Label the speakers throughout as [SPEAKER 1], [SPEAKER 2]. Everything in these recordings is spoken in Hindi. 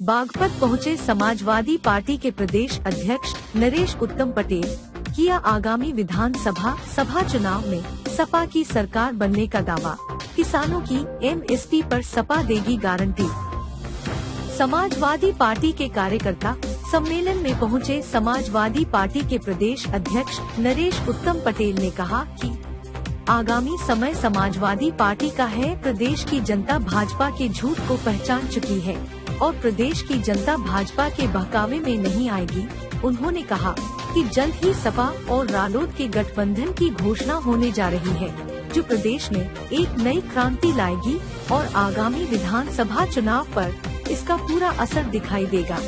[SPEAKER 1] बागपत पहुंचे समाजवादी पार्टी के प्रदेश अध्यक्ष नरेश उत्तम पटेल। किया आगामी विधानसभा चुनाव में सपा की सरकार बनने का दावा। किसानों की एमएसपी पर सपा देगी गारंटी। समाजवादी पार्टी के कार्यकर्ता सम्मेलन में पहुंचे समाजवादी पार्टी के प्रदेश अध्यक्ष नरेश उत्तम पटेल ने कहा कि आगामी समय समाजवादी पार्टी का है। प्रदेश की जनता भाजपा के झूठ को पहचान चुकी है और प्रदेश की जनता भाजपा के बहकावे में नहीं आएगी। उन्होंने कहा कि जल्द ही सपा और रालोद के गठबंधन की घोषणा होने जा रही है, जो प्रदेश में एक नई क्रांति लाएगी और आगामी विधानसभा चुनाव पर इसका पूरा असर दिखाई देगा।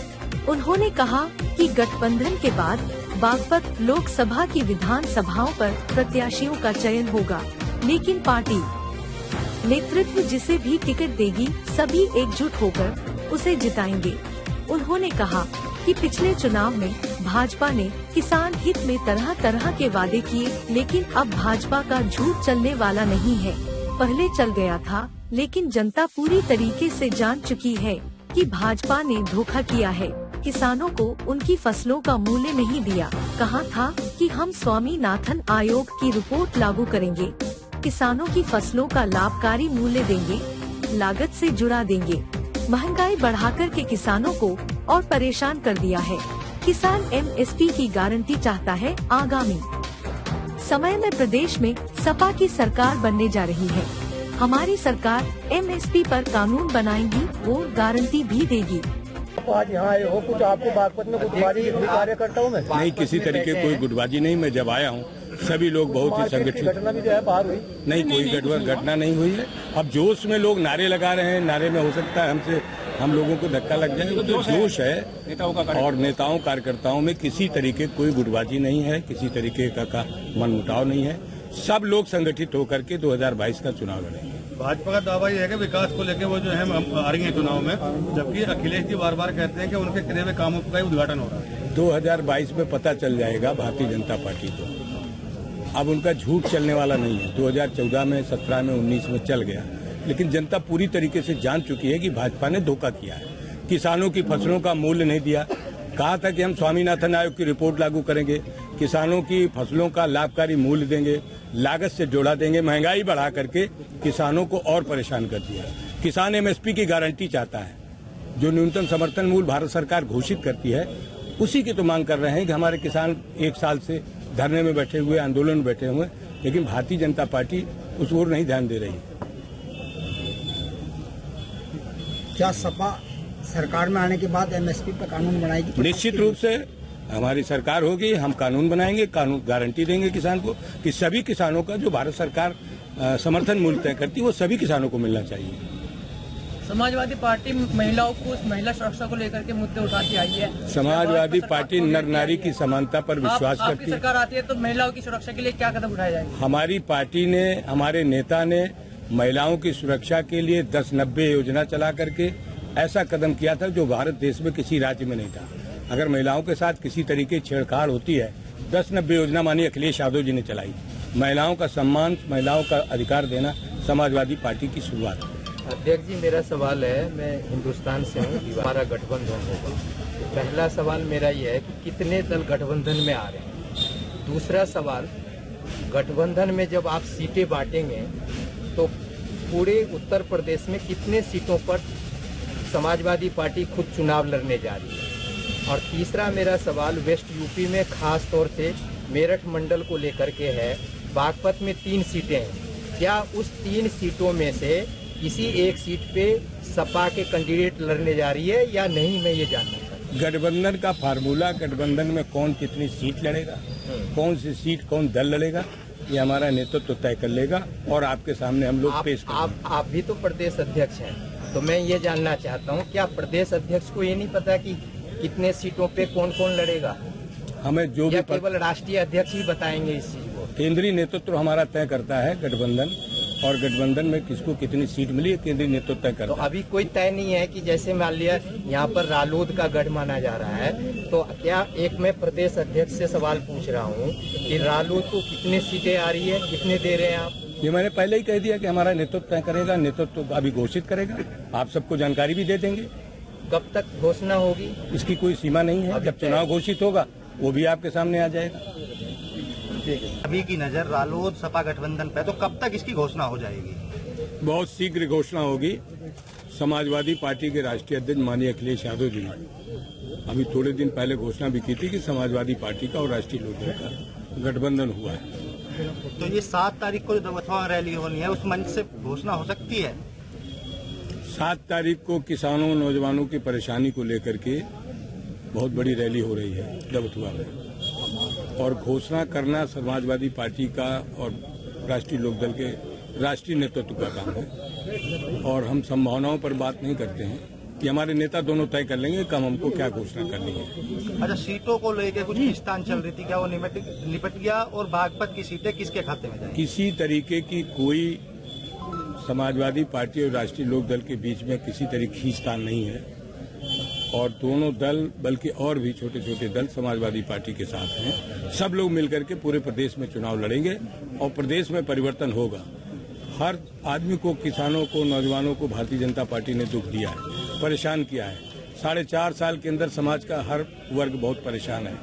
[SPEAKER 1] उन्होंने कहा कि गठबंधन के बाद बागपत लोकसभा की विधानसभाओं पर प्रत्याशियों का चयन होगा, लेकिन पार्टी नेतृत्व जिसे भी टिकट देगी सभी एकजुट होकर उसे जिताएंगे। उन्होंने कहा कि पिछले चुनाव में भाजपा ने किसान हित में तरह तरह के वादे किए, लेकिन अब भाजपा का झूठ चलने वाला नहीं है। पहले चल गया था, लेकिन जनता पूरी तरीके से जान चुकी है कि भाजपा ने धोखा किया है। किसानों को उनकी फसलों का मूल्य नहीं दिया। कहा था कि हम स्वामीनाथन आयोग की रिपोर्ट लागू करेंगे, किसानों की फसलों का लाभकारी मूल्य देंगे, लागत से जुड़ा देंगे। महंगाई बढ़ाकर के किसानों को और परेशान कर दिया है। किसान एमएसपी की गारंटी चाहता है। आगामी समय में प्रदेश में सपा की सरकार बनने जा रही है। हमारी सरकार एमएसपी पर कानून बनाएगी, वो गारंटी भी देगी।
[SPEAKER 2] आज यहाँ आए हो, कुछ आपको बागपत में गुटबाजी कार्यकर्ताओं में?
[SPEAKER 3] नहीं, किसी तरीके कोई गुटबाजी नहीं। मैं जब आया हूँ सभी लोग बहुत ही संगठित।
[SPEAKER 2] घटना भी जो है बाहर हुई?
[SPEAKER 3] नहीं, कोई घटना नहीं हुई है। अब जोश में लोग नारे लगा रहे हैं, नारे में हो सकता है हम लोगों को धक्का लग जाए। वो तो जोश है नेताओं का और नेताओं कार्यकर्ताओं में किसी तरीके कोई गुटबाजी नहीं है, किसी तरीके का मनमुटाव नहीं है। सब लोग संगठित होकर के 2022 का चुनाव लड़ेंगे।
[SPEAKER 4] भाजपा का दावा यह है कि विकास को लेकर वो जो है आ रही है चुनाव में, जबकि अखिलेश जी बार बार कहते हैं कि उनके किए हुए कामों का उद्घाटन हो रहा है।
[SPEAKER 3] 2022 में पता चल जाएगा भारतीय जनता पार्टी को। अब उनका झूठ चलने वाला नहीं है। 2014 में, 17 में, 19 में चल गया, लेकिन जनता पूरी तरीके से जान चुकी है कि भाजपा ने धोखा किया है। किसानों की फसलों का मूल्य नहीं दिया। कहा था कि हम स्वामीनाथन आयोग की रिपोर्ट लागू करेंगे, किसानों की फसलों का लाभकारी मूल्य देंगे, लागत से जोड़ा देंगे। महंगाई बढ़ा करके किसानों को और परेशान कर दिया। किसान एमएसपी की गारंटी चाहता है। जो न्यूनतम समर्थन मूल्य भारत सरकार घोषित करती है, उसी की तो मांग कर रहे हैं कि हमारे किसान 1 साल से धरने में बैठे हुए, आंदोलन में बैठे हुए, लेकिन भारतीय जनता पार्टी उस ओर नहीं ध्यान दे रही।
[SPEAKER 5] क्या सपा सरकार में आने के बाद एमएसपी पर कानून बनाएगी?
[SPEAKER 3] निश्चित रूप से हमारी सरकार होगी, हम कानून बनाएंगे, कानून गारंटी देंगे किसान को कि सभी किसानों का जो भारत सरकार समर्थन मूल्य तय करती है वो सभी किसानों को मिलना चाहिए।
[SPEAKER 6] समाजवादी पार्टी महिलाओं को, महिला सुरक्षा को लेकर के मुद्दे उठाती आई है।
[SPEAKER 3] समाजवादी पार्टी नर नारी की समानता पर विश्वास करती है।
[SPEAKER 6] सरकार आती है तो महिलाओं की सुरक्षा के लिए क्या कदम उठाए जाएंगे?
[SPEAKER 3] हमारी पार्टी ने, हमारे नेता ने महिलाओं की सुरक्षा के लिए 10-90 योजना चला करके ऐसा कदम किया था जो भारत देश में किसी राज्य में नहीं था। अगर महिलाओं के साथ किसी तरीके की छेड़छाड़ होती है, 10-90 योजना माननीय अखिलेश यादव जी ने चलाई। महिलाओं का सम्मान, महिलाओं का अधिकार देना समाजवादी पार्टी की शुरुआत है।
[SPEAKER 7] अध्यक्ष जी, मेरा सवाल है, मैं हिंदुस्तान से हूँ, हमारा गठबंधन होगा। पहला सवाल मेरा ये है कि कितने दल गठबंधन में आ रहे हैं। दूसरा सवाल, गठबंधन में जब आप सीटें बांटेंगे तो पूरे उत्तर प्रदेश में कितने सीटों पर समाजवादी पार्टी खुद चुनाव लड़ने जा रही है। और तीसरा मेरा सवाल वेस्ट यूपी में खास तौर से मेरठ मंडल को लेकर के है। बागपत में 3 सीटें हैं, क्या उस 3 सीटों में से किसी एक सीट पे सपा के कैंडिडेट लड़ने जा रही है या नहीं, मैं ये जानना चाहता हूँ।
[SPEAKER 3] गठबंधन का फार्मूला, गठबंधन में कौन कितनी सीट लड़ेगा, कौन सी सीट कौन दल लड़ेगा, ये हमारा नेतृत्व तय कर लेगा और आपके सामने हम लोग पेश करेंगे।
[SPEAKER 7] आप भी तो प्रदेश अध्यक्ष हैं, तो मैं ये जानना चाहता हूँ, क्या प्रदेश अध्यक्ष को ये नहीं पता कि कितने सीटों पे कौन कौन लड़ेगा?
[SPEAKER 3] हमें जो भी
[SPEAKER 7] केवल राष्ट्रीय अध्यक्ष ही बताएंगे इस चीज को?
[SPEAKER 3] केंद्रीय नेतृत्व हमारा तय करता है गठबंधन, और गठबंधन में किसको कितनी सीट मिली है केंद्रीय नेतृत्व तय करता है।
[SPEAKER 7] तो अभी कोई तय नहीं है कि जैसे मान लिया यहाँ पर रालोद का गढ़ माना जा रहा है, तो क्या एक मैं प्रदेश अध्यक्ष से सवाल पूछ रहा हूँ कि रालोद को कितनी सीटें आ रही है, कितने दे रहे हैं आप?
[SPEAKER 3] ये मैंने पहले ही कह दिया कि हमारा नेतृत्व तय करेगा, नेतृत्व अभी घोषित करेगा, आप सबको जानकारी भी दे देंगे।
[SPEAKER 7] कब तक घोषणा होगी?
[SPEAKER 3] इसकी कोई सीमा नहीं है। जब चुनाव घोषित होगा वो भी आपके सामने आ जाएगा।
[SPEAKER 2] अभी की नजर रालोद सपा गठबंधन पे, तो कब तक इसकी घोषणा हो जाएगी?
[SPEAKER 3] बहुत शीघ्र घोषणा होगी। समाजवादी पार्टी के राष्ट्रीय अध्यक्ष माननीय अखिलेश यादव जी ने अभी थोड़े दिन पहले घोषणा भी की थी कि समाजवादी पार्टी का और राष्ट्रीय लोकदल का गठबंधन हुआ है।
[SPEAKER 2] तो ये 7 तारीख को जो दमोह रैली होनी है, उस मंच से घोषणा हो सकती है?
[SPEAKER 3] 7 तारीख को किसानों नौजवानों की परेशानी को लेकर के बहुत बड़ी रैली हो रही है दबथुआ में, और घोषणा करना समाजवादी पार्टी का और राष्ट्रीय लोकदल के राष्ट्रीय नेतृत्व का काम है। और हम संभावनाओं पर बात नहीं करते हैं कि हमारे नेता दोनों तय कर लेंगे कब हमको क्या घोषणा करनी है।
[SPEAKER 2] अच्छा, सीटों को लेकर कुछ खींचतान चल रही थी, क्या वो निपट गया? और बागपत की सीटें किसके खाते में जाएंगी?
[SPEAKER 3] किसी तरीके की कोई समाजवादी पार्टी और राष्ट्रीय लोकदल के बीच में किसी तरह खींचतान नहीं है, और दोनों दल बल्कि और भी छोटे छोटे दल समाजवादी पार्टी के साथ हैं। सब लोग मिलकर के पूरे प्रदेश में चुनाव लड़ेंगे और प्रदेश में परिवर्तन होगा। हर आदमी को, किसानों को, नौजवानों को भारतीय जनता पार्टी ने दुख दिया है, परेशान किया है। 4.5 साल के अंदर समाज का हर वर्ग बहुत परेशान है,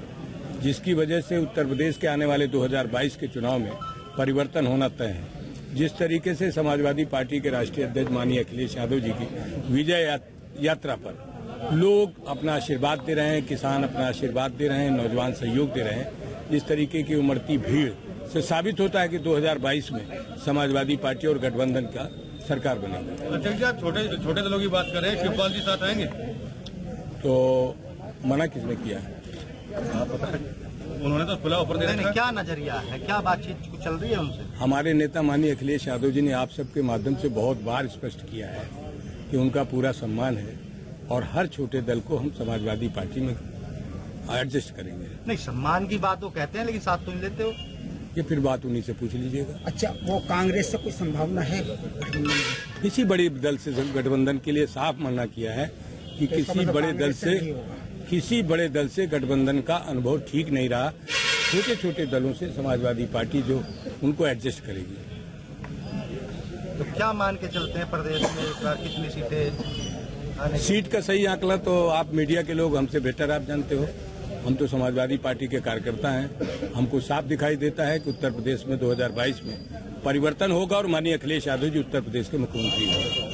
[SPEAKER 3] जिसकी वजह से उत्तर प्रदेश के आने वाले 2022 के चुनाव में परिवर्तन होना तय है। जिस तरीके से समाजवादी पार्टी के राष्ट्रीय अध्यक्ष माननीय अखिलेश यादव जी की विजय यात्रा पर लोग अपना आशीर्वाद दे रहे हैं, किसान अपना आशीर्वाद दे रहे हैं, नौजवान सहयोग दे रहे हैं, इस तरीके की उमड़ती भीड़ से साबित होता है कि 2022 में समाजवादी पार्टी और गठबंधन का सरकार बनेगा।
[SPEAKER 4] अध्यक्ष जी, आप छोटे दलों की बात कर रहे हैं, शिवपाल जी साथ आएंगे?
[SPEAKER 3] तो मना किसने किया है?
[SPEAKER 4] उन्होंने तो खुला ऑफर दे रखा है।
[SPEAKER 2] क्या नजरिया है, क्या बातचीत चल रही है उनसे?
[SPEAKER 3] हमारे नेता माननीय अखिलेश यादव जी ने आप सबके माध्यम से बहुत बार स्पष्ट किया है कि उनका पूरा सम्मान है और हर छोटे दल को हम समाजवादी पार्टी में एडजस्ट करेंगे।
[SPEAKER 2] नहीं, सम्मान की बात वो कहते हैं, लेकिन साथ तो नहीं लेते हो।
[SPEAKER 3] ये फिर बात उन्हीं से पूछ लीजिएगा।
[SPEAKER 5] अच्छा, वो कांग्रेस से कोई संभावना है गठबंधन में?
[SPEAKER 3] किसी बड़े दल से गठबंधन के लिए साफ मना किया है कि किसी बड़े दल से गठबंधन का अनुभव ठीक नहीं रहा। छोटे छोटे दलों से समाजवादी पार्टी जो उनको एडजस्ट करेगी।
[SPEAKER 2] तो क्या मान के चलते हैं प्रदेश में कितनी सीटें?
[SPEAKER 3] सीट का सही आंकड़ा तो आप मीडिया के लोग हमसे बेहतर आप जानते हो। हम तो समाजवादी पार्टी के कार्यकर्ता हैं। हमको साफ दिखाई देता है कि उत्तर प्रदेश में 2022 में परिवर्तन होगा और माननीय अखिलेश यादव जी उत्तर प्रदेश के मुख्यमंत्री होंगे।